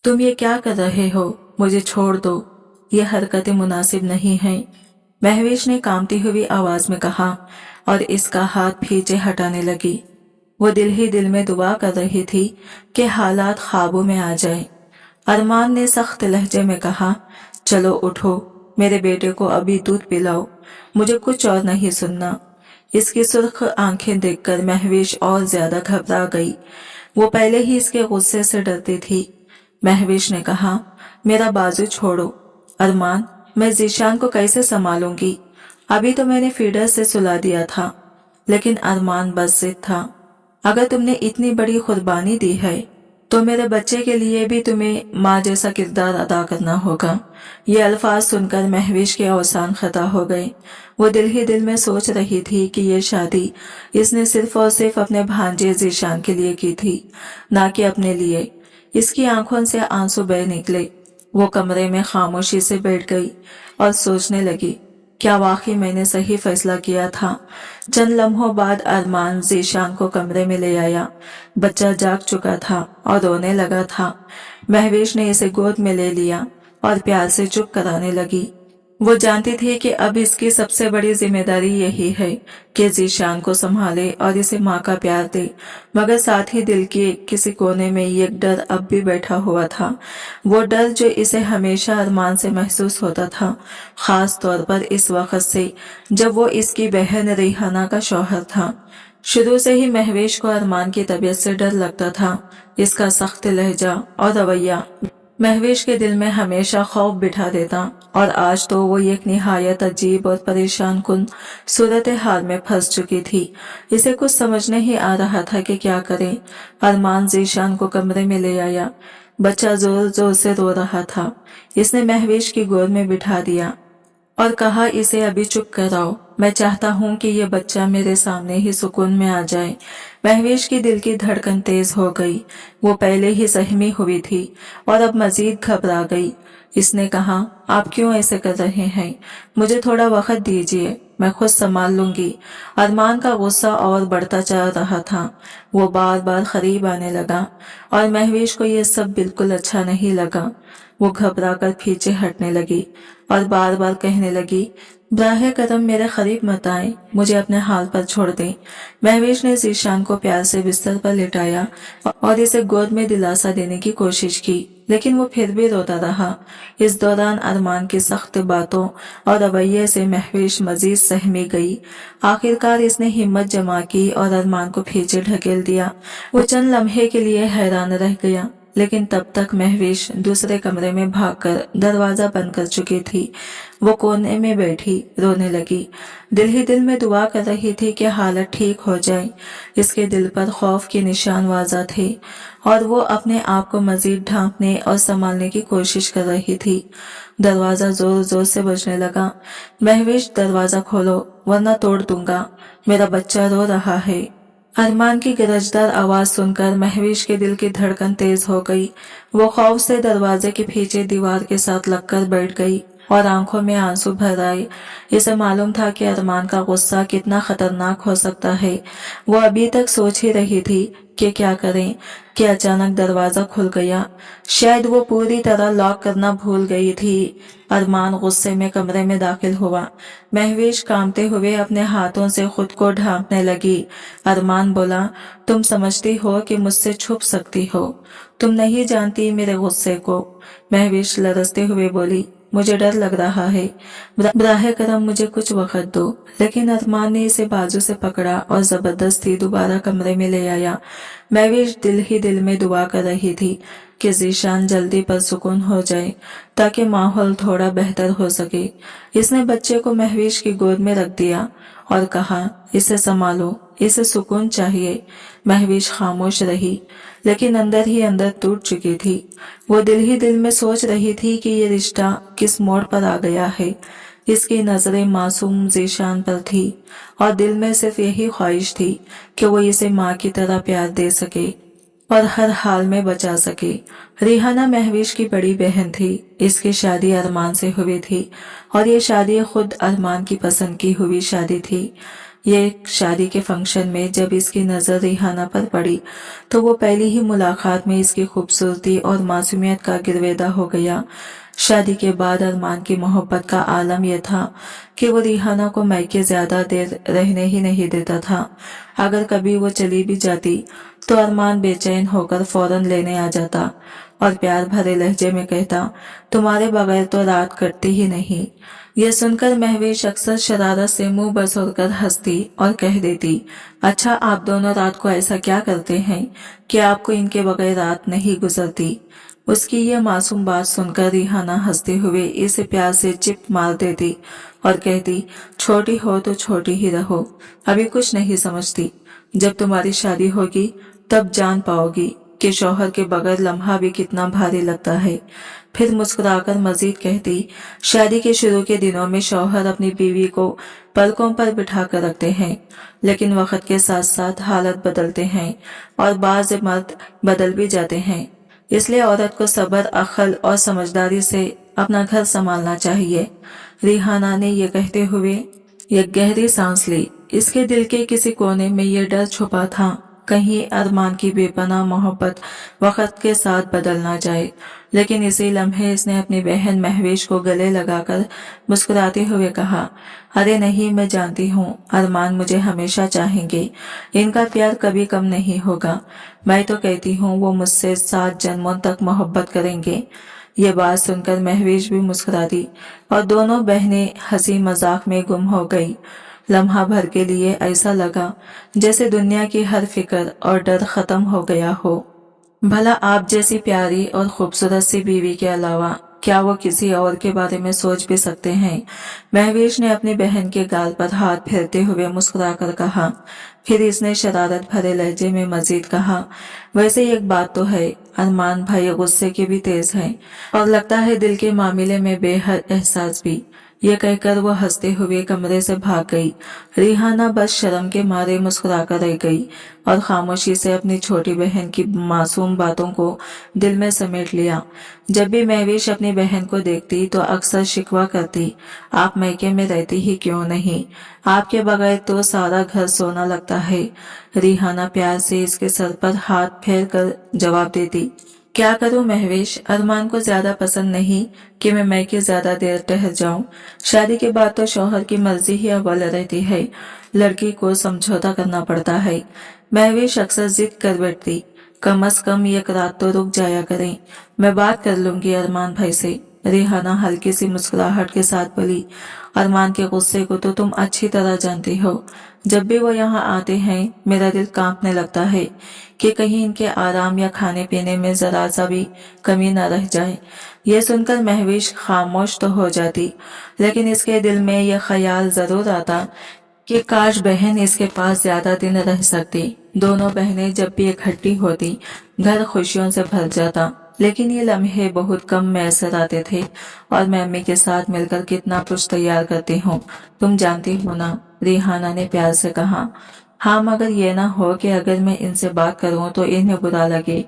तुम ये क्या कर रहे हो? मुझे छोड़ दो, ये हरकतें मुनासिब नहीं हैं। महवेश ने कांपती हुई आवाज में कहा और इसका हाथ पीछे हटाने लगी। वो दिल ही दिल में दुआ कर रही थी कि हालात काबू में आ जाए। अरमान ने सख्त लहजे में कहा, चलो उठो, मेरे बेटे को अभी दूध पिलाओ, मुझे कुछ और नहीं सुनना। इसकी सुर्ख आंखें देखकर महवेश और ज्यादा घबरा गई। वो पहले ही इसके गुस्से से डरती थी। महवेश ने कहा, मेरा बाजू छोड़ो। अरमान, मैं जीशान को कैसे संभालूंगी? अभी तो मैंने फीडर से सुला दिया था। लेकिन अरमान बस जिद था। अगर तुमने इतनी बड़ी कुर्बानी दी है तो मेरे बच्चे के लिए भी तुम्हें माँ जैसा किरदार अदा करना होगा। ये अल्फाज सुनकर महवेश के अवसान खता हो गए। वो दिल ही दिल में सोच रही थी कि ये शादी इसने सिर्फ और सिर्फ अपने भांजे जीशान के लिए की थी, ना कि अपने लिए। इसकी आंखों से आंसू बह निकले। वो कमरे में खामोशी से बैठ गई और सोचने लगी, क्या वाकई मैंने सही फैसला किया था? चंद लम्हों बाद अरमान जीशान को कमरे में ले आया। बच्चा जाग चुका था और रोने लगा था। महवेश ने इसे गोद में ले लिया और प्यार से चुप कराने लगी। वो जानती थी कि अब इसकी सबसे बड़ी जिम्मेदारी यही है कि जीशान को संभाले और इसे माँ का प्यार दे, मगर साथ ही दिल के किसी कोने में ये डर अब भी बैठा हुआ था। वो डर जो इसे हमेशा अरमान से महसूस होता था, खास तौर पर इस वक्त से जब वो इसकी बहन रिहाना का शौहर था। शुरू से ही महवेश को अरमान की तबीयत से डर लगता था। इसका सख्त लहजा और रवैया महवेश के दिल में हमेशा खौफ बिठा देता, और आज तो वो एक निहायत अजीब और परेशान कुन सूरत हाल में फंस चुकी थी। इसे कुछ समझ नहीं आ रहा था कि क्या करे। अरमान जीशान को कमरे में ले आया। बच्चा जोर जोर से रो रहा था। इसने महवेश की गोद में बिठा दिया और कहा, इसे अभी चुप कराओ, मैं चाहता हूँ कि ये बच्चा मेरे सामने ही सुकून में आ जाए। महवेश की दिल की धड़कन तेज हो गई। वो पहले ही सहमी हुई थी और अब मजीद घबरा गई। इसने कहा, आप क्यों ऐसे कर रहे हैं? मुझे थोड़ा वक्त दीजिए, मैं खुद संभाल लूंगी। अरमान का गुस्सा और बढ़ता चल रहा था। वो बार बार करीब आने लगा और महवेश को ये सब बिल्कुल अच्छा नहीं लगा। वो घबरा कर पीछे हटने लगी और बार बार कहने लगी, ब्राह करम मेरे करीब मत आए, मुझे अपने हाल पर छोड़ दें। महवेश ने जीशान को प्यार से बिस्तर पर लिटाया और इसे गोद में दिलासा देने की कोशिश की, लेकिन वो फिर भी रोता रहा। इस दौरान अरमान की सख्त बातों और रवैये से महवेश मजीद सहमी गई। आखिरकार इसने हिम्मत जमा की और अरमान को पीछे ढकेल दिया। वो चंद लम्हे के लिए हैरान रह गया, लेकिन तब तक महवेश दूसरे कमरे में भागकर दरवाजा बंद कर चुकी थी। वो कोने में बैठी रोने लगी। दिल ही दिल में दुआ कर रही थी कि हालत ठीक हो जाए। इसके दिल पर खौफ के निशान वाज़ा थे और वो अपने आप को मजीद ढांकने और संभालने की कोशिश कर रही थी। दरवाजा जोर जोर से बजने लगा। महवेश, दरवाजा खोलो वरना तोड़ दूंगा, मेरा बच्चा रो रहा है। अरमान की गरजदार आवाज सुनकर महवेश के दिल की धड़कन तेज हो गई। वो खौफ से दरवाजे के पीछे दीवार के साथ लगकर बैठ गई और आंखों में आंसू भर आए। इसे मालूम था कि अरमान का गुस्सा कितना खतरनाक हो सकता है। वो अभी तक सोच ही रही थी कि क्या करें कि अचानक दरवाजा खुल गया। शायद वो पूरी तरह लॉक करना भूल गई थी। अरमान गुस्से में कमरे में दाखिल हुआ। महवेश कांपते हुए अपने हाथों से खुद को ढांपने लगी। अरमान बोला, तुम समझती हो कि मुझसे छुप सकती हो, तुम नहीं जानती मेरे गुस्से को। महवेश लरसते हुए बोली, मुझे डर लग रहा है, ब्राह करम मुझे कुछ वक्त दो। लेकिन अरमान ने इसे बाजू से पकड़ा और जबरदस्ती दोबारा कमरे में ले आया। महवेश दिल ही दिल में दुआ कर रही थी कि जीशान जल्दी पर सुकून हो जाए ताकि माहौल थोड़ा बेहतर हो सके। इसने बच्चे को महवेश की गोद में रख दिया और कहा, इसे संभालो, इसे सुकून चाहिए। महवेश खामोश रही, लेकिन अंदर ही अंदर टूट चुकी थी। वो दिल ही दिल में सोच रही थी कि ये रिश्ता किस मोड़ पर आ गया है। इसकी नजरें मासूम जीशान पर थी और दिल में सिर्फ यही ख्वाहिश थी कि वो इसे माँ की तरह प्यार दे सके और हर हाल में बचा सके। रिहाना महवेश की बड़ी बहन थी। इसकी शादी अरमान से हुई थी और ये शादी खुद अरमान की पसंद की हुई शादी थी। ये एक शादी के फंक्शन में जब इसकी नजर रिहाना पर पड़ी तो वो पहली ही मुलाकात में इसकी खूबसूरती और मासूमियत का गिरवेदा हो गया। शादी के बाद अरमान की मोहब्बत का आलम यह था कि वो रिहाना को मैके ज्यादा देर रहने ही नहीं देता था। अगर कभी वो चली भी जाती तो अरमान बेचैन होकर फौरन लेने आ जाता और प्यार भरे लहजे में कहता, तुम्हारे बगैर तो रात कटती ही नहीं। यह सुनकर महवेश अक्सर शरारत से मुंह बसोरकर हंसती और कह देती, अच्छा आप दोनों रात को ऐसा क्या करते हैं कि आपको इनके बगैर रात नहीं गुजरती। उसकी यह मासूम बात सुनकर रिहाना हंसते हुए इसे प्यार से चिप मार देती और कहती, छोटी हो तो छोटी ही रहो, अभी कुछ नहीं समझती। जब तुम्हारी शादी होगी तब जान पाओगी कि शौहर के बगैर लम्हा भी कितना भारी लगता है। फिर मुस्कुराकर मजीद कहती, शादी के शुरू के दिनों में शौहर अपनी बीवी को पलकों पर बिठा कर रखते हैं, लेकिन वक्त के साथ साथ हालत बदलते हैं और बाज मर्द बदल भी जाते हैं। इसलिए औरत को सब्र, अक्ल और समझदारी से अपना घर संभालना चाहिए। रिहाना ने यह कहते हुए एक गहरी सांस ली। इसके दिल के किसी कोने में यह डर छुपा था, कहीं अरमान की बेपनाह मोहब्बत वक्त के साथ बदल ना जाए। लेकिन इसी लम्हे इसने अपनी बहन महवेश को गले लगाकर मुस्कुराते हुए कहा, अरे नहीं, मैं जानती हूँ अरमान मुझे हमेशा चाहेंगे, इनका प्यार कभी कम नहीं होगा। मैं तो कहती हूँ वो मुझसे 7 जन्मों तक मोहब्बत करेंगे। ये बात सुनकर महवेश भी मुस्कुरा दी और दोनों बहनें हंसी मजाक में गुम हो गई। लम्हा भर के लिए ऐसा लगा जैसे दुनिया की हर फिक्र और डर खत्म हो गया हो। भला आप जैसी प्यारी और खूबसूरत सी बीवी के अलावा क्या वो किसी और के बारे में सोच भी सकते हैं। महवेश ने अपनी बहन के गाल पर हाथ फेरते हुए मुस्कुराकर कहा। फिर इसने शरारत भरे लहजे में मजीद कहा, वैसे एक बात तो है, अरमान भाई गुस्से के भी तेज हैं और लगता है दिल के मामले में बेहद एहसास भी। ये कहकर वो हंसते हुए कमरे से भाग गई। रिहाना बस शर्म के मारे मुस्कुराकर रह गई और खामोशी से अपनी छोटी बहन की मासूम बातों को दिल में समेट लिया। जब भी महवेश अपनी बहन को देखती तो अक्सर शिकवा करती, आप मैके में रहती ही क्यों नहीं, आपके बगैर तो सारा घर सोना लगता है। रिहाना प्यार से इसके सर पर हाथ फेर कर जवाब देती, क्या करूं महवेश, अरमान को ज्यादा पसंद नहीं कि मैं मैके ज्यादा देर ठहर जाऊं। शादी के बाद तो शौहर की मर्जी ही अव्वल रहती है, लड़की को समझौता करना पड़ता है। महवेश अक्सर जिद कर बैठती, कम से कम एक रात तो रुक जाया करें, मैं बात कर लूंगी अरमान भाई से। रिहाना हल्की सी मुस्कुराहट के साथ बोली, अरमान के गुस्से को तो तुम अच्छी तरह जानती हो, जब भी वो यहाँ आते हैं मेरा दिल कांपने लगता है कि कहीं इनके आराम या खाने पीने में जरा सा भी कमी न रह जाए। यह सुनकर महवेश खामोश तो हो जाती, लेकिन इसके दिल में यह ख्याल जरूर आता कि काश बहन इसके पास ज्यादा दिन रह सकती। दोनों बहनें जब भी इकट्ठी होती घर खुशियों से भर जाता, लेकिन ये लम्हे बहुत कम मैसर आते थे और मैं अम्मी के साथ मिलकर कितना कुछ तैयार करती हूँ, तुम जानती हो ना। रिहाना ने प्यार से कहा, हाँ, मगर ये ना हो कि अगर मैं इनसे बात करूँ तो इन्हें बुरा लगे,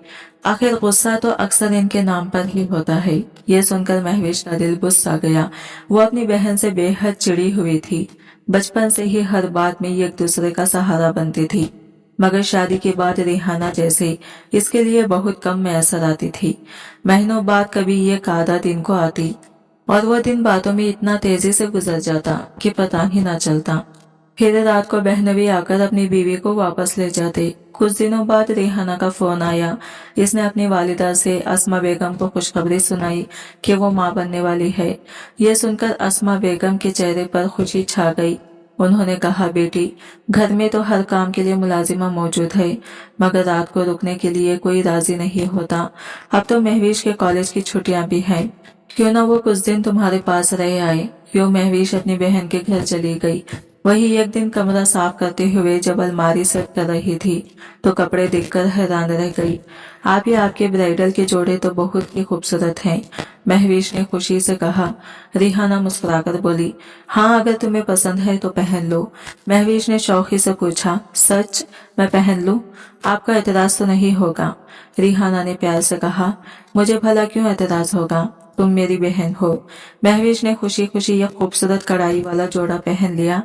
आखिर गुस्सा तो अक्सर इनके नाम पर ही होता है। ये सुनकर महवेश का दिल बुझ सा गया। वो अपनी बहन से बेहद चिड़ी हुई थी, बचपन से ही हर बात में एक दूसरे का सहारा बनती थी, मगर शादी के बाद रिहाना जैसे इसके लिए बहुत कम मैसर आती थी। महीनों बाद कभी एक आधा दिन को आती और वो दिन बातों में इतना तेजी से गुजर जाता कि पता ही ना चलता। फिर रात को बहनवी आकर अपनी बीवी को वापस ले जाते। कुछ दिनों बाद रिहाना का फोन आया। इसने अपनी वालिदा से अस्मा बेगम को खुशखबरी सुनाई कि वो मां बनने वाली है। ये सुनकर अस्मा बेगम के चेहरे पर खुशी छा गई। उन्होंने कहा, बेटी, घर में तो हर काम के लिए मुलाजिमा मौजूद है, मगर रात को रुकने के लिए कोई राजी नहीं होता। अब तो महवेश के कॉलेज की छुट्टियां भी हैं, क्यों ना वो कुछ दिन तुम्हारे पास रह आए। यूं महवेश अपनी बहन के घर चली गई। वही एक दिन कमरा साफ करते हुए जब अलमारी सेट कर रही थी तो कपड़े देखकर हैरान रह गई। आप ही आपके ब्राइडल के जोड़े तो बहुत ही खूबसूरत हैं, महवेश ने खुशी से कहा। रिहाना मुस्कुराकर बोली, हाँ, अगर तुम्हें पसंद है तो पहन लो। महवेश ने शौकी से पूछा, सच, मैं पहन लूं? आपका एतराज तो नहीं होगा? रिहाना ने प्यार से कहा, मुझे भला क्यों एतराज होगा, तुम मेरी बहन हो। महवेश ने खुशी खुशी यह खूबसूरत कढ़ाई वाला जोड़ा पहन लिया।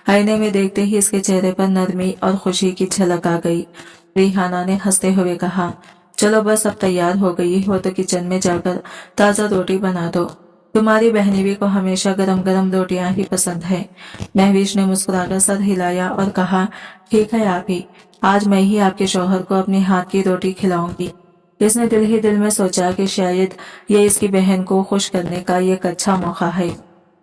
आईने में देखते ही इसके चेहरे पर नरमी और खुशी की झलक आ गई। रिहाना ने हंसते हुए कहा, चलो बस अब तैयार हो गई हो तो किचन में जाकर ताज़ा रोटी बना दो। तुम्हारी बहनीवी को हमेशा गरम गरम रोटियां ही पसंद है। महवेश ने मुस्कुराकर सर हिलाया और कहा, ठीक है आप ही, आज मैं ही आपके शौहर को अपने हाथ की रोटी खिलाऊंगी। इसने दिल ही दिल में सोचा कि शायद ये इसकी बहन को खुश करने का एक अच्छा मौका है।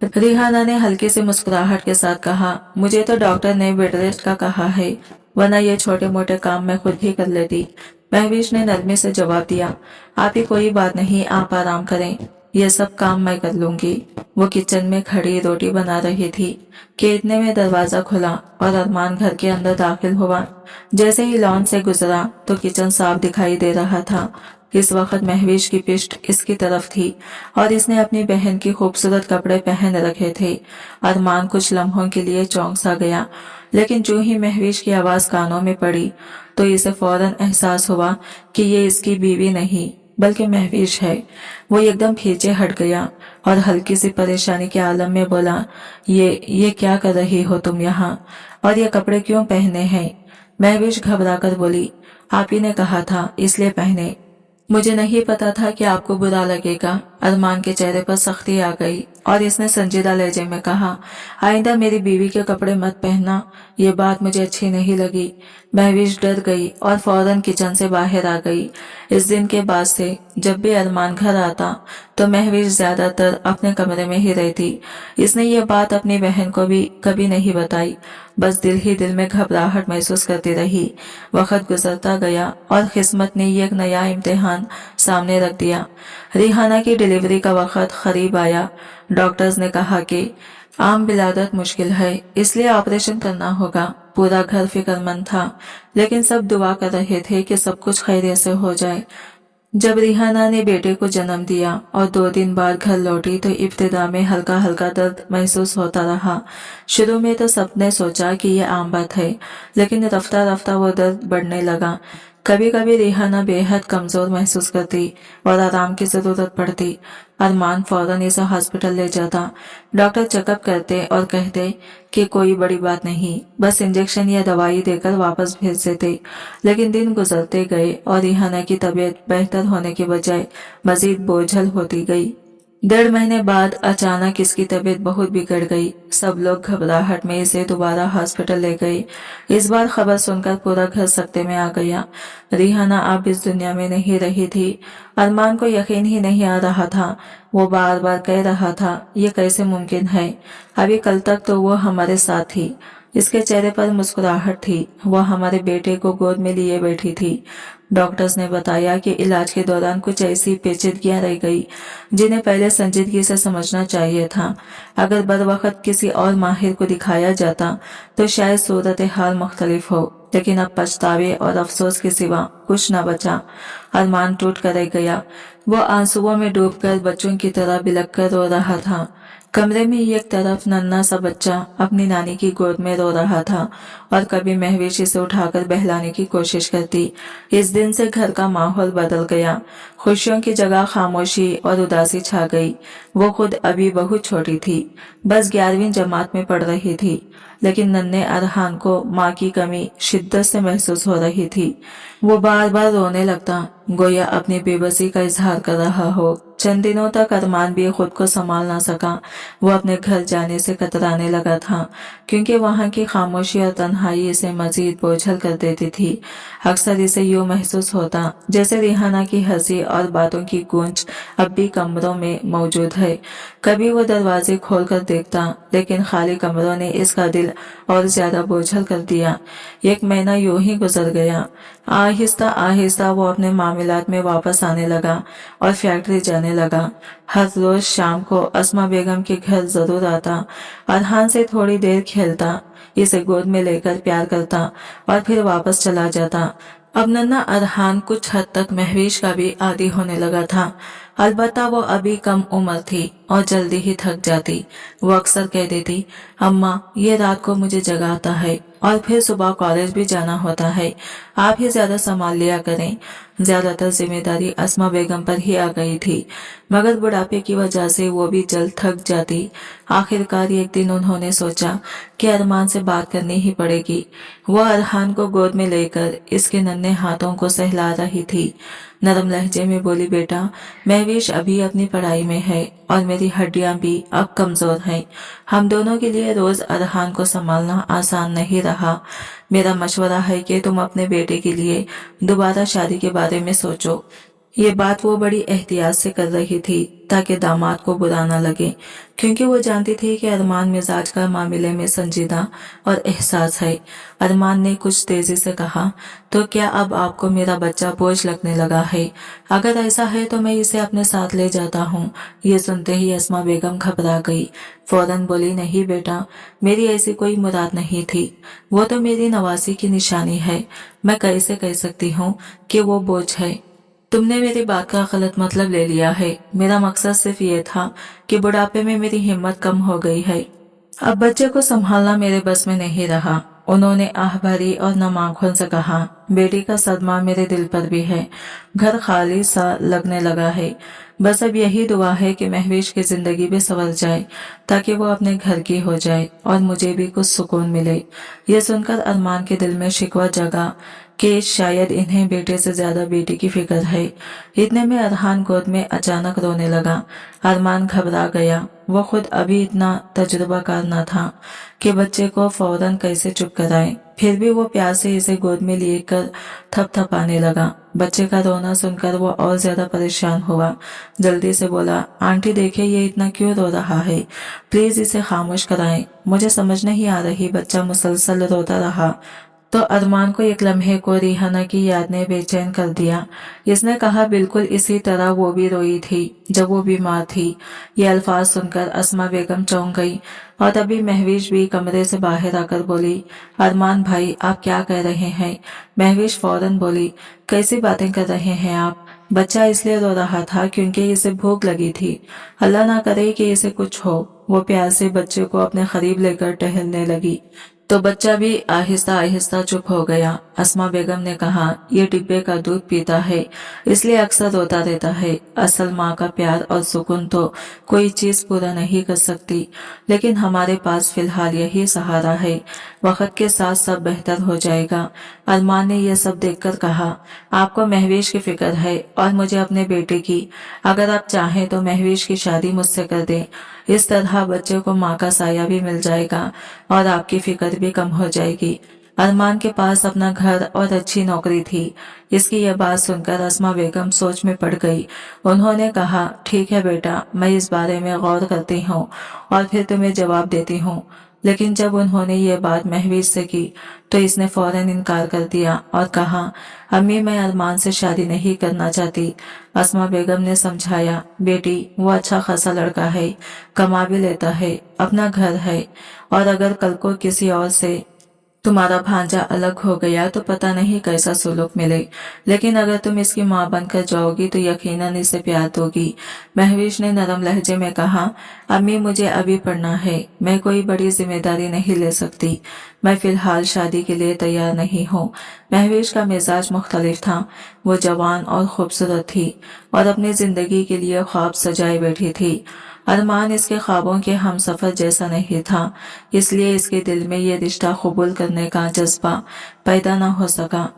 रिहाना ने हल्की सी मुस्कुराहट के साथ कहा, मुझे तो डॉक्टर ने बेड रेस्ट का कहा है, वरना ये छोटे मोटे काम मैं खुद ही कर लेती। महवेश ने नरमी से जवाब दिया, आप ही कोई बात नहीं, आप आराम करें, ये सब काम मैं कर लूंगी। वो किचन में खड़ी रोटी बना रही थी कि इतने में दरवाजा खुला और अरमान घर के अंदर दाखिल हुआ। जैसे ही लॉन से गुजरा तो किचन साफ दिखाई दे रहा था। इस वक्त महवेश की पिष्ट इसकी तरफ थी और इसने अपनी बहन की खूबसूरत कपड़े पहन रखे थे। अरमान कुछ लम्हों के लिए चौंक सा गया, लेकिन जो ही महवेश की आवाज कानों में पड़ी तो इसे फौरन एहसास हुआ कि ये इसकी बीवी नहीं बल्कि महवेश है। वो एकदम पीछे हट गया और हल्की सी परेशानी के आलम में बोला, ये क्या कर रही हो तुम यहाँ, और ये कपड़े क्यों पहने हैं? महवेश घबराकर बोली, आप ही ने कहा था इसलिए पहने। मुझे नहीं पता था कि आपको बुरा लगेगा। अरमान के चेहरे पर सख्ती आ गई और इसने संजीदा लहजे में कहा, आइंदा मेरी बीवी के कपड़े मत पहनना, ये बात मुझे अच्छी नहीं लगी। महवेश डर गई और फौरन किचन से बाहर आ गई। इस दिन के बाद से जब भी अरमान घर आता तो महवेश ज्यादातर अपने कमरे में ही रहती। इसने ये बात अपनी बहन को भी कभी नहीं बताई, बस दिल ही दिल में घबराहट महसूस करती रही। वक्त गुजरता गया और किस्मत ने एक नया इम्तिहान सामने रख दिया। रिहाना की डिलीवरी का वक्त करीब आया। डॉक्टर्स ने कहा कि आम विलादत मुश्किल है, इसलिए ऑपरेशन करना होगा। पूरा घर फिक्रमंद था, लेकिन सब दुआ कर रहे थे कि सब कुछ खैरियत से हो जाए। जब रिहाना ने बेटे को जन्म दिया और 2 दिन बाद घर लौटी तो इब्तिदा में हल्का हल्का दर्द महसूस होता रहा। शुरू में तो सबने सोचा कि यह आम बात है, लेकिन रफ्ता रफ्ता वो दर्द बढ़ने लगा। कभी कभी रिहाना बेहद कमजोर महसूस करती और आराम की जरूरत पड़ती। अरमान फौरन इसे हॉस्पिटल ले जाता। डॉक्टर चेकअप करते और कहते कि कोई बड़ी बात नहीं, बस इंजेक्शन या दवाई देकर वापस भेज देते। लेकिन दिन गुजरते गए और रिहाना की तबीयत बेहतर होने के बजाय मजीद बोझल होती गई। 1.5 महीने बाद अचानक इसकी तबीयत बहुत बिगड़ गई। सब लोग घबराहट में इसे दोबारा हॉस्पिटल ले गए। इस बार खबर सुनकर पूरा घर सकते में आ गया। रिहाना अब इस दुनिया में नहीं रही थी। अरमान को यकीन ही नहीं आ रहा था। वो बार बार कह रहा था, ये कैसे मुमकिन है, अभी कल तक तो वो हमारे साथ थी। इसके चेहरे पर मुस्कुराहट थी। वह हमारे बेटे को गोद में लिए बैठी थी। डॉक्टर्स ने बताया कि इलाज के दौरान कुछ ऐसी पेचीदगियां रह गई जिन्हें पहले संजीदगी से समझना चाहिए था। अगर बरवक्त किसी और माहिर को दिखाया जाता तो शायद सूरत हाल मुख्तलिफ हो, लेकिन अब पछतावे और अफसोस के सिवा कुछ न बचा। अरमान टूट कर रह गया। वो आंसुओं में डूबकर बच्चों की तरह बिलख कर रो रहा था। कमरे में एक तरफ नन्हा सा बच्चा अपनी नानी की गोद में रो रहा था और कभी महवेश से उठाकर बहलाने की कोशिश करती। इस दिन से घर का माहौल बदल गया। खुशियों की जगह खामोशी और उदासी छा गई। वो खुद अभी बहुत छोटी थी, बस 11वीं जमात में पढ़ रही थी, लेकिन नन्हे अरहान को माँ की कमी शिद्दत से महसूस हो रही थी। वो बार बार रोने लगता, गोया अपनी बेबसी का इजहार कर रहा हो। चंद दिनों तक अरमान भी खुद को संभाल ना सका। वो अपने घर जाने से कतराने लगा था, क्योंकि वहाँ की खामोशी और तन्हाई इसे मजीद बोझल कर देती थी। अक्सर इसे यूँ महसूस होता जैसे रिहाना की हंसी और बातों की गूंज अब भी कमरों में मौजूद है। कभी वो दरवाजे खोलकर देखता, लेकिन खाली कमरों ने इसका दिल और ज्यादा बोझल कर दिया। 1 महीना यूं ही गुजर गया। आहिस्ता आहिस्ता वो अपने मामलात में वापस आने लगा और फैक्ट्री जाने लगा। हर रोज शाम को अस्मा बेगम के घर जरूर आता। अरहान से थोड़ी देर खेलता, इसे गोद में लेकर प्यार करता और फिर वापस चला जाता। अब नन्हा अरहान कुछ हद तक महवेश का भी आदी होने लगा था। अलबत्ता वो अभी कम उम्र थी और जल्दी ही थक जाती। वो अक्सर कह देती, अम्मा ये रात को मुझे जगाता है और फिर सुबह कॉलेज भी जाना होता है, आप ही ज्यादा संभाल लिया करें। ज्यादातर जिम्मेदारी अस्मा बेगम पर ही आ गई थी, मगर बुढ़ापे की वजह से वो भी जल्द थक जाती। आखिरकार एक दिन उन्होंने सोचा कि अरमान से बात करनी ही पड़ेगी। वो अरहान को गोद में लेकर इसके नन्हे हाथों को सहला रही थी। नरम लहजे में बोली, बेटा महविश अभी अपनी पढ़ाई में है और मेरी हड्डियां भी अब कमजोर हैं। हम दोनों के लिए रोज अरहान को संभालना आसान नहीं रहा। मेरा मशवरा है कि तुम अपने बेटे के लिए दोबारा शादी के बारे में सोचो। ये बात वो बड़ी एहतियात से कर रही थी ताकि दामाद को बुरा न लगे, क्योंकि वो जानती थी कि अरमान मिजाज का मामले में संजीदा और एहसास है। अरमान ने कुछ तेजी से कहा, तो क्या अब आपको मेरा बच्चा बोझ लगने लगा है? अगर ऐसा है तो मैं इसे अपने साथ ले जाता हूँ। ये सुनते ही अस्मा बेगम घबरा गई। फौरन बोली, नहीं बेटा, मेरी ऐसी कोई मुराद नहीं थी। वो तो मेरी नवासी की निशानी है। मैं कैसे कह सकती हूँ कि वो बोझ है? तुमने मेरी बात का गलत मतलब ले लिया है। मेरा मकसद सिर्फ ये था कि बुढ़ापे में मेरी हिम्मत कम हो गई है। अब बच्चे को संभालना मेरे बस में नहीं रहा। उन्होंने आह भरी और नम आंखों से कहा, बेटी का सदमा मेरे दिल पर भी है। घर खाली सा लगने लगा है। बस अब यही दुआ है कि महविश की जिंदगी भी संवर जाए ताकि वो अपने घर की हो जाए और मुझे भी कुछ सुकून मिले। यह सुनकर अरमान के दिल में शिकवा जगा कि शायद इन्हें बेटे से ज्यादा बेटी की फिक्र है। इतने में अरहान गोद में अचानक रोने लगा। अरमान घबरा गया। वो खुद अभी इतना तजुर्बाकार न था कि बच्चे को फौरन कैसे चुप कराए। फिर भी वो प्यार से इसे गोद में लेकर थपथपाने लगा। बच्चे का रोना सुनकर वो और ज्यादा परेशान हुआ। जल्दी से बोला, आंटी देखिए ये इतना क्यों रो रहा है, प्लीज इसे खामोश कराएं। मुझे समझ नहीं आ रही, बच्चा मुसलसल रोता रहा। तो अरमान को एक लम्हे को रिहाना की याद ने बेचैन कर दिया। इसने कहा, बिल्कुल इसी तरह वो भी रोई थी जब वो बीमार थी। ये अल्फाज सुनकर अस्मा बेगम चौंक गई और तभी महविश भी कमरे से बाहर आकर बोली, अरमान भाई आप क्या कह रहे हैं? महविश फौरन बोली, कैसी बातें कर रहे हैं आप? बच्चा इसलिए रो रहा था क्योंकि इसे भूख लगी थी। अल्लाह ना करे कि इसे कुछ हो। वो प्यार से बच्चे को अपने करीब लेकर टहलने लगी तो बच्चा भी आहिस्ता आहिस्ता चुप हो गया। अस्मा बेगम ने कहा, ये डिब्बे का दूध पीता है इसलिए अक्सर रोता रहता है। असल माँ का प्यार और सुकून तो कोई चीज पूरा नहीं कर सकती, लेकिन हमारे पास फिलहाल यही सहारा है। वक्त के साथ सब बेहतर हो जाएगा। अरमान ने यह सब देखकर कहा, आपको महविश की फिक्र है और मुझे अपने बेटे की। अगर आप चाहें तो महविश की शादी मुझसे कर दें। इस तरह बच्चे को माँ का साया भी मिल जाएगा और आपकी फिक्र भी कम हो जाएगी। अरमान के पास अपना घर और अच्छी नौकरी थी। इसकी यह बात सुनकर अस्मा बेगम सोच में पड़ गई। उन्होंने कहा, ठीक है बेटा, मैं इस बारे में गौर करती हूँ और फिर तुम्हें जवाब देती हूँ। लेकिन जब उन्होंने ये बात महविश से की तो इसने फौरन इनकार कर दिया और कहा, अम्मी मैं अरमान से शादी नहीं करना चाहती। अस्मा बेगम ने समझाया, बेटी वो अच्छा खासा लड़का है, कमा भी लेता है, अपना घर है, और अगर कल को किसी और से तुम्हारा भांजा अलग हो गया तो पता नहीं कैसा सुलूक मिले। लेकिन अगर तुम इसकी माँ बनकर जाओगी तो यकीनन इसे प्यार दोगी। महविश ने नरम लहजे में कहा, अम्मी मुझे अभी पढ़ना है, मैं कोई बड़ी जिम्मेदारी नहीं ले सकती। मैं फिलहाल शादी के लिए तैयार नहीं हूँ। महविश का मिजाज मुख्तलिफ था। वो जवान और खूबसूरत थी और अपनी जिंदगी के लिए ख्वाब सजाए बैठी थी। अरमान इसके ख्वाबों के हम सफर जैसा नहीं था, इसलिए इसके दिल में ये रिश्ता कबूल करने का जज्बा पैदा न हो सका।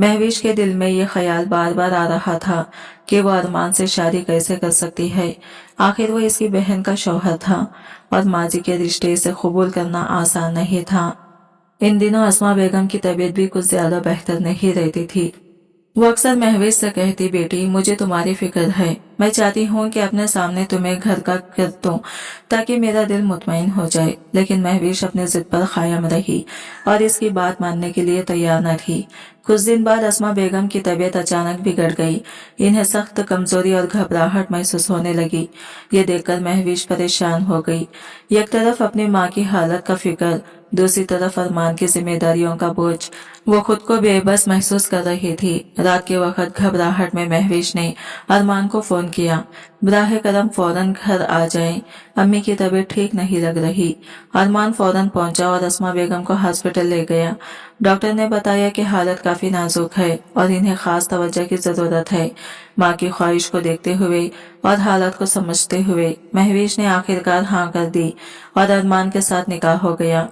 महविश के दिल में ये ख्याल बार बार आ रहा था कि वो अरमान से शादी कैसे कर सकती है। आखिर वो इसकी बहन का शौहर था और माजी के रिश्ते से कबूल करना आसान नहीं था। इन दिनों अस्मा बेगम की तबीयत भी कुछ ज्यादा बेहतर नहीं रहती थी। वो अक्सर महविश से कहती, बेटी मुझे तुम्हारी फिक्र है, मैं चाहती हूँ कि अपने सामने तुम्हें घर का कर दूं ताकि मेरा दिल मुतमईन हो जाए। लेकिन महविश अपने जिद पर कायम रही और इसकी बात मानने के लिए तैयार न थी। कुछ दिन बाद अस्मा बेगम की तबीयत अचानक बिगड़ गई। इन्हें सख्त कमजोरी और घबराहट महसूस होने लगी। ये देखकर महविश परेशान हो गई। एक तरफ अपनी माँ की हालत का फिक्र दूसरी तरफ अरमान की जिम्मेदारियों का बोझ। वो खुद को बेबस महसूस कर रही थी। रात के वक्त घबराहट में महविश ने अरमान को फोन किया, बराह करम फौरन घर आ जाएं, अम्मी की तबीयत ठीक नहीं लग रही। अरमान फौरन पहुंचा और अस्मा बेगम को हॉस्पिटल ले गया। डॉक्टर ने बताया कि हालत काफी नाजुक है और इन्हें खास तवज्जो की जरूरत है। माँ की ख्वाहिश को देखते हुए और हालत को समझते हुए महविश ने आखिरकार हाँ कर दी और अरमान के साथ निकाह हो गया।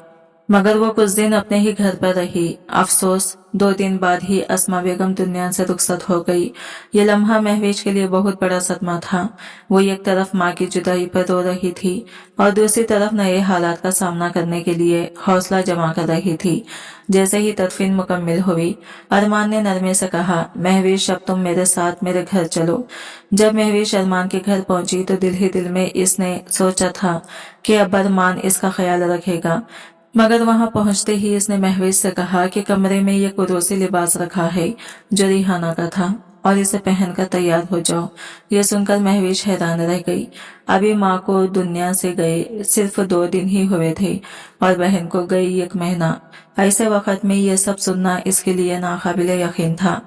मगर वो कुछ दिन अपने ही घर पर रही। अफसोस 2 दिन बाद ही अस्मा बेगम दुनिया से रुखसत हो गई। ये लम्हा महविश के लिए बहुत बड़ा सदमा था। वो एक तरफ माँ की जुदाई पर रो रही थी और दूसरी तरफ नए हालात का सामना करने के लिए हौसला जमा कर रही थी। जैसे ही तदफीन मुकम्मिल हुई, अरमान ने नरमे से कहा, महविश अब तुम मेरे साथ मेरे घर चलो। जब महविश अरमान के घर पहुंची तो दिल ही दिल में इसने सोचा था कि अब अरमान इसका ख्याल रखेगा। मगर वहां पहुंचते ही इसने महविश से कहा कि कमरे में ये कुरैशी लिबास रखा है जो रिहाना का था और इसे पहनकर तैयार हो जाओ। ये सुनकर महविश हैरान रह गई। अभी माँ को दुनिया से गए सिर्फ 2 दिन ही हुए थे और बहन को गई 1 महीना। ऐसे वक्त में ये सब सुनना इसके लिए नाकाबिले यकीन था।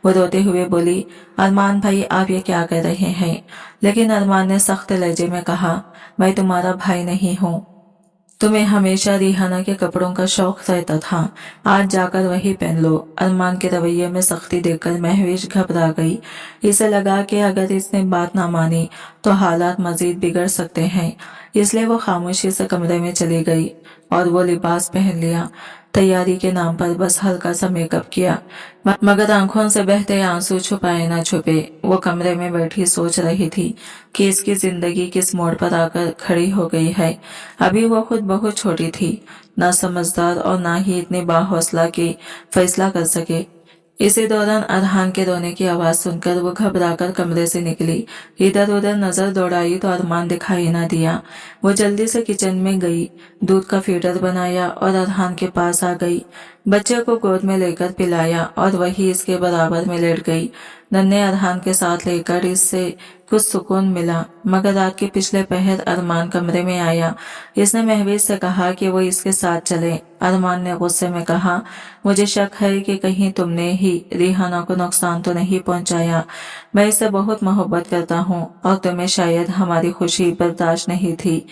वो रोते हुए बोली, अरमान भाई आप ये क्या कर रहे हैं? लेकिन अरमान ने सख्त लहजे में कहा, मैं तुम्हारा भाई नहीं हूँ। तुम्हें हमेशा रिहाना के कपड़ों का शौक रहता था, आज जाकर वही पहन लो। अरमान के रवैये में सख्ती देखकर महविश घबरा गई। इसे लगा कि अगर इसने बात ना मानी तो हालात मजीद बिगड़ सकते हैं। इसलिए वो खामोशी से कमरे में चली गई और वो लिबास पहन लिया। तैयारी के नाम पर बस हल्का सा मेकअप किया, मगर आंखों से बहते आंसू छुपाए ना छुपे। वो कमरे में बैठी सोच रही थी कि इसकी जिंदगी किस मोड़ पर आकर खड़ी हो गई है। अभी वो खुद बहुत छोटी थी, ना समझदार और ना ही इतनी बाहौसला कि फैसला कर सके। इसी दौरान अरहान के रोने की आवाज सुनकर वो घबराकर कमरे से निकली। इधर उधर नजर दौड़ाई तो अरमान दिखाई ना दिया। वो जल्दी से किचन में गई, दूध का फीडर बनाया और अरहान के पास आ गई। बच्चे को गोद में लेकर पिलाया और वही इसके बराबर में लेट गई। नन्हे अरहान के साथ लेकर इससे कुछ सुकून मिला। मगर रात के पिछले पहर अरमान कमरे में आया। इसने महविश से कहा कि वो इसके साथ चले। अरमान ने गुस्से में कहा, मुझे शक है कि कहीं तुमने ही रिहाना को नुकसान तो नहीं पहुंचाया। मैं इससे बहुत मोहब्बत करता हूँ और तुम्हें शायद हमारी खुशी बर्दाश्त नहीं थी।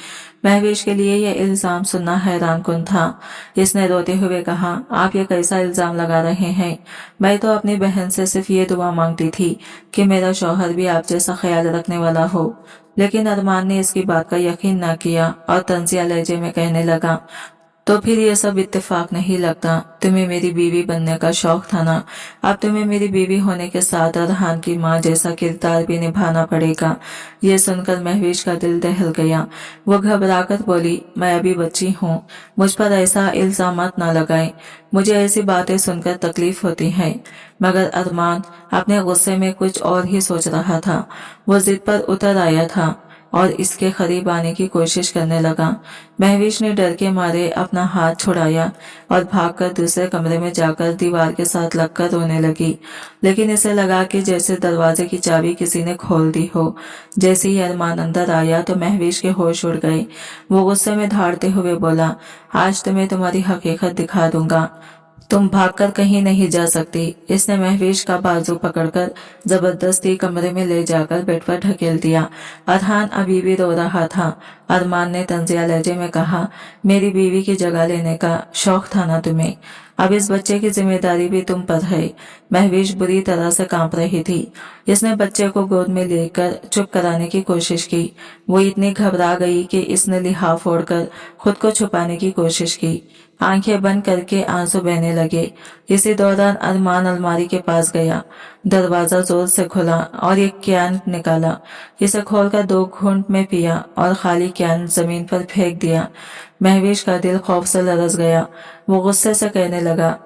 महविश के लिए यह इल्जाम सुनना हैरान कुन था। इसने रोते हुए कहा, आप ये कैसा इल्जाम लगा रहे हैं? मैं तो अपनी बहन से सिर्फ ये दुआ मांगती थी कि मेरा शौहर भी आप जैसा ख्याल रखने वाला हो। लेकिन अरमान ने इसकी बात का यकीन न किया और तंजिया लहजे में कहने लगा, तो फिर ये सब इत्तेफाक नहीं लगता। तुम्हें मेरी बीवी बनने का शौक था ना, अब तुम्हें मेरी बीवी होने के साथ अरहान की माँ जैसा किरदार भी निभाना पड़ेगा। ये सुनकर महविश का दिल दहल गया। वो घबराकर बोली, मैं अभी बच्ची हूँ, मुझ पर ऐसा इल्जामात ना लगाएं। मुझे ऐसी बातें सुनकर तकलीफ होती है। मगर अरमान अपने गुस्से में कुछ और ही सोच रहा था। वो जिद पर उतर आया था और इसके करीब आने की कोशिश करने लगा। महविश ने डर के मारे अपना हाथ छुड़ाया और भागकर दूसरे कमरे में जाकर दीवार के साथ लगकर रोने लगी। लेकिन इसे लगा कि जैसे दरवाजे की चाबी किसी ने खोल दी हो। जैसे ही अरमान अंदर आया तो महविश के होश उड़ गए। वो गुस्से में धाड़ते हुए बोला, आज तुम्हें तुम्हारी हकीकत दिखा दूंगा, तुम भागकर कहीं नहीं जा सकती। इसने महविश का बाजू पकड़कर जबरदस्ती कमरे में ले जाकर बेड पर ढकेल दिया। अरहान अभी भी रो रहा था। अरमान ने तंजिया लहजे में कहा, मेरी बीवी की जगह लेने का शौक था ना तुम्हें, अब इस बच्चे की जिम्मेदारी भी तुम पर है। महविश बुरी तरह से कांप रही थी। इसने बच्चे को गोद में लेकर चुप कराने की कोशिश की। वो इतनी घबरा गई कि इसने लिहाफ फोड़कर खुद को छुपाने की कोशिश की। आंखें बंद करके आंसू बहने लगे। इसी दौरान अरमान अलमारी के पास गया। दरवाजा जोर से खुला और एक कैन निकाला। इसे खोलकर 2 घूंट में पिया और खाली कैन जमीन पर फेंक दिया। महविश का दिल खौफ से लरस गया। वो गुस्से से कहने लगा,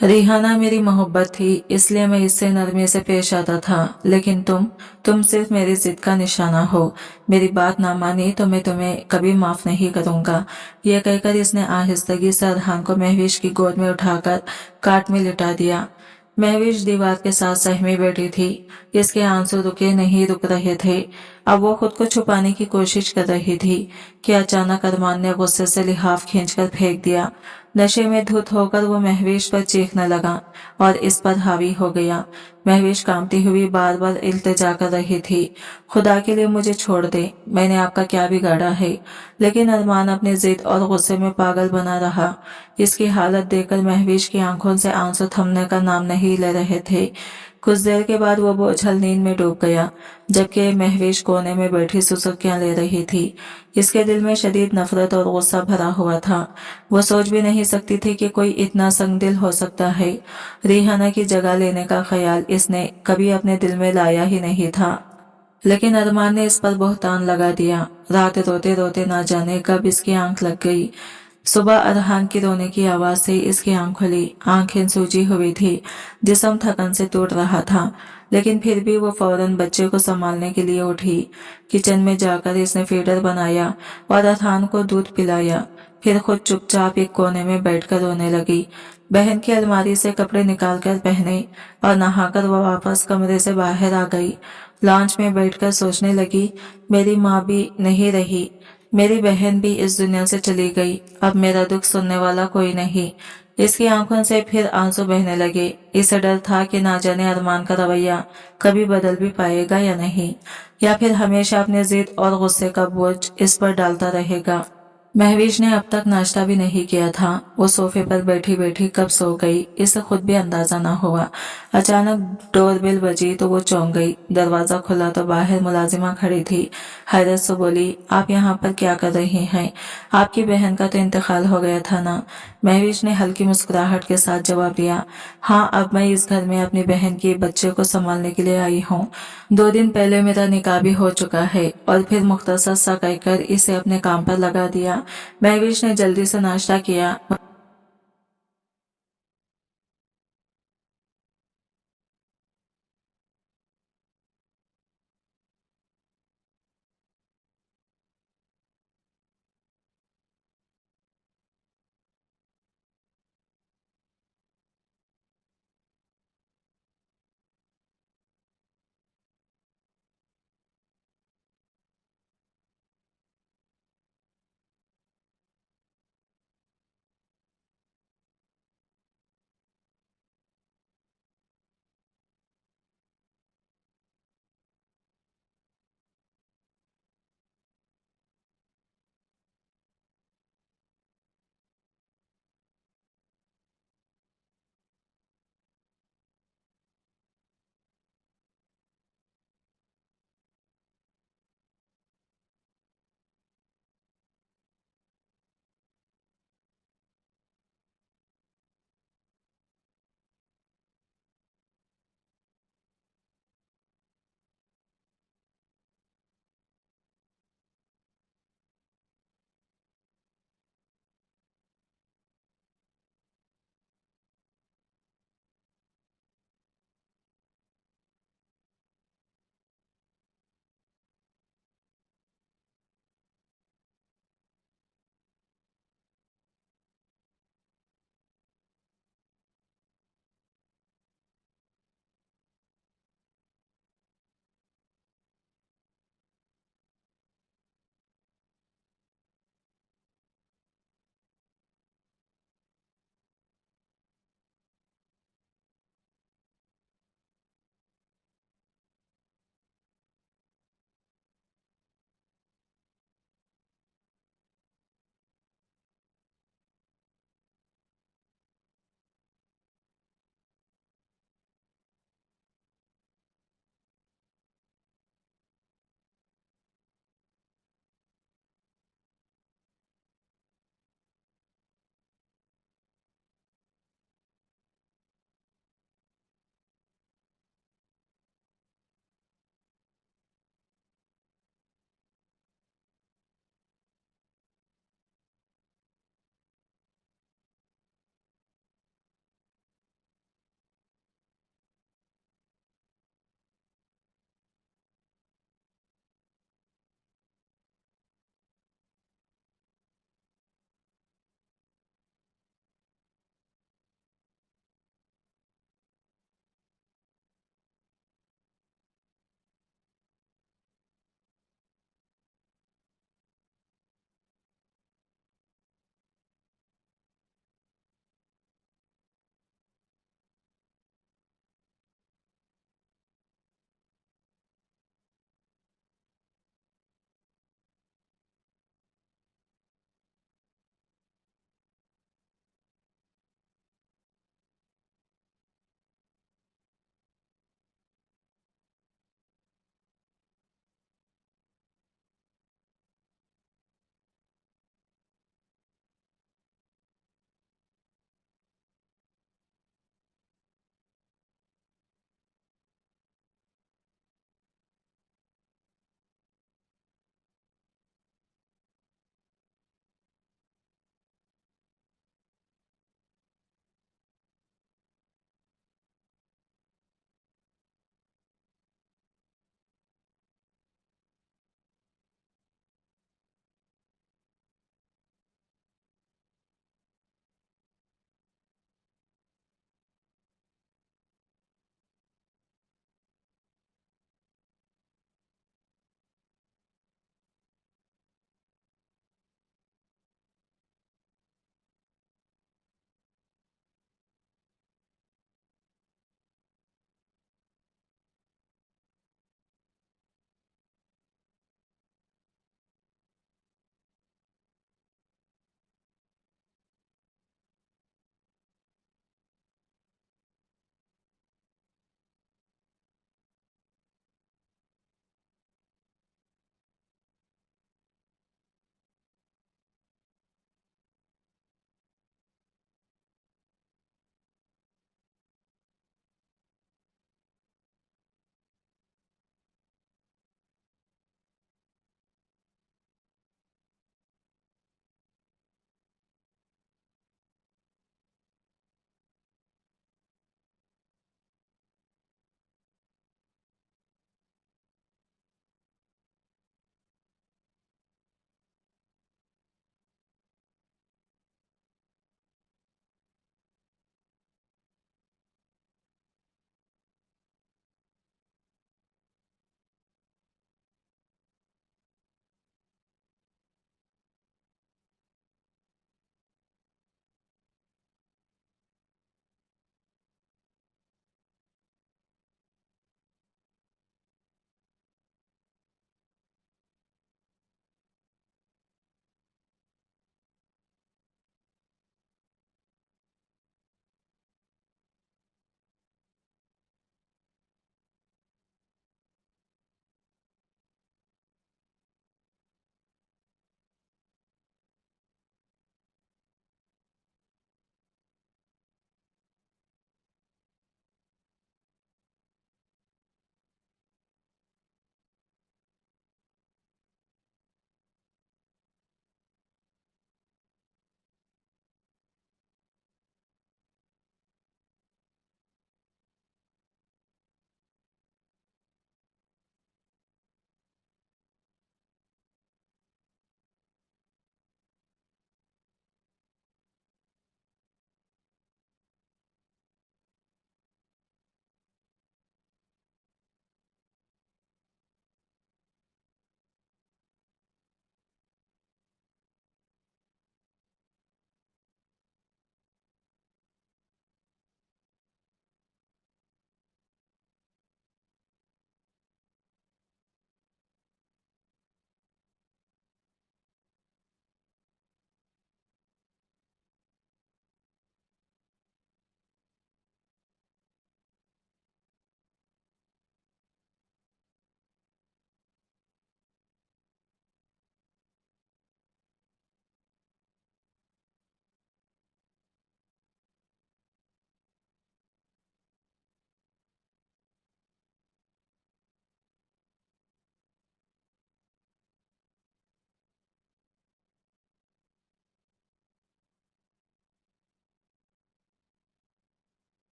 रिहाना मेरी मोहब्बत थी, इसलिए मैं इससे नरमी से पेश आता था। लेकिन तुम सिर्फ मेरी जिद का निशाना हो। मेरी बात ना मानी तो मैं तुम्हें कभी माफ नहीं करूंगा। यह कहकर इसने आहिस्तगी से अरहान को महविश की गोद में उठाकर काट में लिटा दिया। महविश दीवार के साथ सहमी बैठी थी। इसके आंसू रुक रहे थे। अब वो खुद को छुपाने की कोशिश कर रही थी कि अचानक अरमान ने गुस्से से लिहाफ खींचकर फेंक दिया। नशे में धुत होकर वो महवेश पर चीखने लगा और इस पर हावी हो गया। महवेश कांपती हुई बार बार इल्तिजा कर रही थी, खुदा के लिए मुझे छोड़ दे, मैंने आपका क्या बिगाड़ा है। लेकिन अरमान अपनी जिद और गुस्से में पागल बना रहा। इसकी हालत देखकर महवेश की आंखों से आंसू थमने का नाम नहीं ले रहे थे। कुछ देर के बाद वो बोझल नींद में डूब गया, जबकि महवेश कोने में बैठी सुसुकियां ले रही थी। इसके दिल में शदीद नफरत और गुस्सा भरा हुआ था। वो सोच भी नहीं सकती थी कि कोई इतना संगदिल हो सकता है। रिहाना की जगह लेने का ख्याल इसने कभी अपने दिल में लाया ही नहीं था, लेकिन अरमान ने इस पर बहतान लगा दिया। रात रोते रोते ना जाने कब इसकी आंख लग गई। सुबह अरहान की रोने की आवाज से इसकी आंख खुली। आंखें सूजी हुई थी, जिस्म थकन से टूट रहा था, लेकिन फिर भी वो फौरन बच्चे को संभालने के लिए उठी। किचन में जाकर इसने फीडर बनाया और अरहान को दूध पिलाया, फिर खुद चुपचाप एक कोने में बैठकर रोने लगी। बहन की अलमारी से कपड़े निकालकर पहने और नहाकर वो वापस कमरे से बाहर आ गई। लॉन्च में बैठकर सोचने लगी, मेरी माँ भी नहीं रही, मेरी बहन भी इस दुनिया से चली गई, अब मेरा दुख सुनने वाला कोई नहीं। इसकी आंखों से फिर आंसू बहने लगे। इसे डर था कि ना जाने अरमान का रवैया कभी बदल भी पाएगा या नहीं, या फिर हमेशा अपने जिद और गुस्से का बोझ इस पर डालता रहेगा। महवीश ने अब तक नाश्ता भी नहीं किया था। वो सोफे पर बैठी बैठी कब सो गई, इसे खुद भी अंदाजा न हुआ। अचानक डोरबेल बजी तो वो चौंक गई। दरवाजा खुला तो बाहर मुलाजिमा खड़ी थी। हैरत से बोली, आप यहाँ पर क्या कर रही हैं? आपकी बहन का तो इंतकाल हो गया था ना? महवीश ने हल्की मुस्कुराहट के साथ जवाब दिया, हाँ, अब मैं इस घर में अपनी बहन के बच्चे को संभालने के लिए आई हूँ। 2 दिन पहले मेरा निकाह भी हो चुका है। और फिर मुख्तसर सा कहकर इसे अपने काम पर लगा दिया। महवीश ने जल्दी से नाश्ता किया